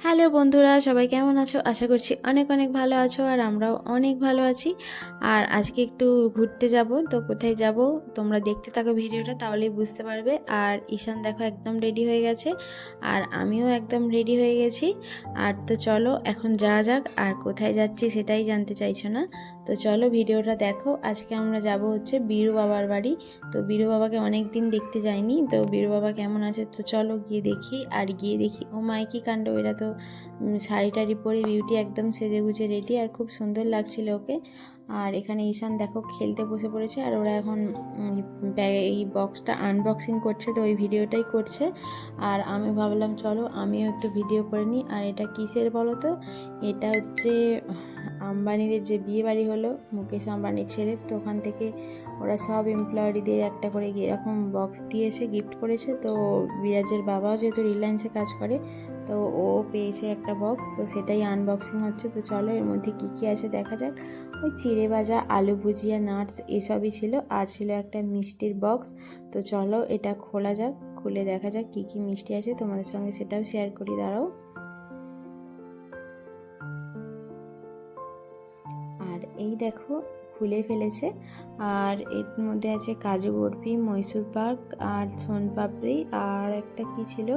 Hello বন্ধুরা, সবাই কেমন আছো? আশা করছি অনেক অনেক ভালো আছো আর আমরাও অনেক ভালো আছি। আর আজকে একটু ঘুরতে যাব, তো কোথায় যাব তোমরা দেখতে থাকো ভিডিওটা, তাহলেই বুঝতে পারবে। আর ঈশান দেখো একদম রেডি হয়ে গেছে আর আমিও একদম রেডি হয়ে গেছি। আর তো চলো এখন যাওয়া যাক। আর কোথায় যাচ্ছি সেটাই জানতে চাইছো না, তো চলো ভিডিওটা দেখো। আজকে আমরা যাব হচ্ছে বীরু বাবার বাড়ি। তো বীরু বাবাকে অনেক দিন দেখতে যাইনি, তো বীরু বাবা কেমন আছে তো চলো গিয়ে দেখি। আর গিয়ে দেখি ও মাইকি কাণ্ড, এরা তো শাড়ি টাড়ি পরে বিউটি একদম সেজে গুজে রেডি, আর খুব সুন্দর লাগছিল ওকে। আর এখানে ঈশান দেখো খেলতে বসে পড়েছে, আর ওরা এখন এই বক্সটা আনবক্সিং করছে, তো ওই ভিডিওটাই করছে। আর আমি ভাবলাম চলো আমিও একটু ভিডিও করে নিই। আর এটা কিসের বলো তো, এটা হচ্ছে আম্বানিদের যে বিয়ে বাড়ি হলো, মুকেশ আম্বানির ছেলে, তো ওখান থেকে ওরা সব এমপ্লয়ারিদের একটা করে এরকম বক্স দিয়েছে, গিফট করেছে। তো বিরাজের বাবাও যেহেতু রিলায়েন্সে কাজ করে, তো ও পেয়েছে একটা বক্স, তো সেটাই আনবক্সিং হচ্ছে। তো চলো এর মধ্যে কী কী আছে দেখা যাক। ওই চিড়ে ভাজা, আলু ভুজিয়া, নাটস এসবই ছিল, আর ছিল একটা মিষ্টির বক্স। তো চলো এটা খোলা যাক, খুলে দেখা যাক কী কী মিষ্টি আছে, তোমাদের সঙ্গে সেটাও শেয়ার করি, দাঁড়াও। আর এই দেখো খুলে ফেলেছে, আর এর মধ্যে আছে কাজু বরফি, মৈসুর পাক, আর সোনপাপড়ি, আর একটা কি ছিল,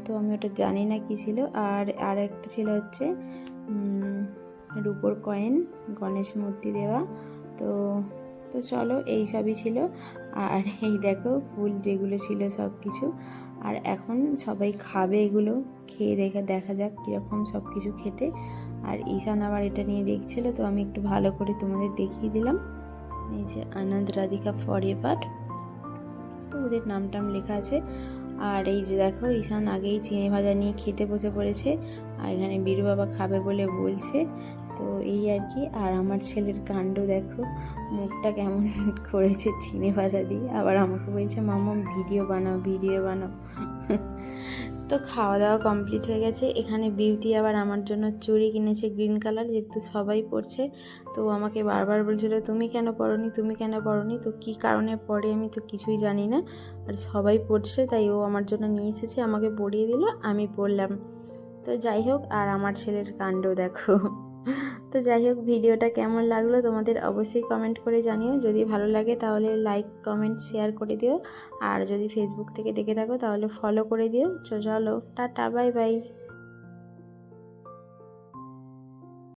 তো আমি ওটা জানি না কি ছিল। আর একটা ছিল হচ্ছে রূপোর কয়েন, গণেশ মূর্তি দেওয়া। তো তো চলো এই সবই ছিল। আর এই দেখো ফুল যেগুলো ছিল সব কিছু। আর এখন সবাই খাবে এগুলো, খেয়ে দেখা যাক কীরকম সব কিছু খেতে। আর ঈশান আবার এটা নিয়ে দেখছিল, তো আমি একটু ভালো করে তোমাদের দেখিয়ে দিলাম। এই যে আনন্দ রাধিকা ফর এভার, তো ওদের নাম টাম লেখা আছে। আর এই যে দেখো ঈশান আগেই চিনি ভাজা নিয়ে খেতে বসে পড়েছে, আর এখানে বীরু বাবা খাবে বলে বলছে। তো এই আর কি। আর আমার ছেলের কাণ্ড দেখো, মুখটা কেমন করেছে চিনি ভাজা দিয়ে, আবার আমাকে বলছে মাম্মা ভিডিও বানাও ভিডিও বানাও। তো খাওয়া দাওয়া কমপ্লিট হয়ে গেছে। এখানে বিউটি আবার আমার জন্য চুড়ি কিনেছে গ্রিন কালার, যেহেতু সবাই পরছে। তো আমাকে বারবার বলছিল তুমি কেন পরনি, তুমি কেন পরনি। তো কী কারণে পরে আমি তো কিছুই জানি না, আর সবাই পড়ছে তাই ও আমার জন্য নিয়ে এসেছে, আমাকে পরিয়ে দিল, আমি পরলাম। তো যাই হোক, আর আমার ছেলের কাণ্ড দেখো। তো যাই হোক, ভিডিওটা কেমন লাগলো তোমাদের অবশ্যই কমেন্ট করে জানিও। যদি ভালো লাগে তাহলে লাইক কমেন্ট শেয়ার করে দিও, আর যদি ফেসবুক থেকে দেখে থাকো তাহলে ফলো করে দিও। চলো টাটা, বাই বাই।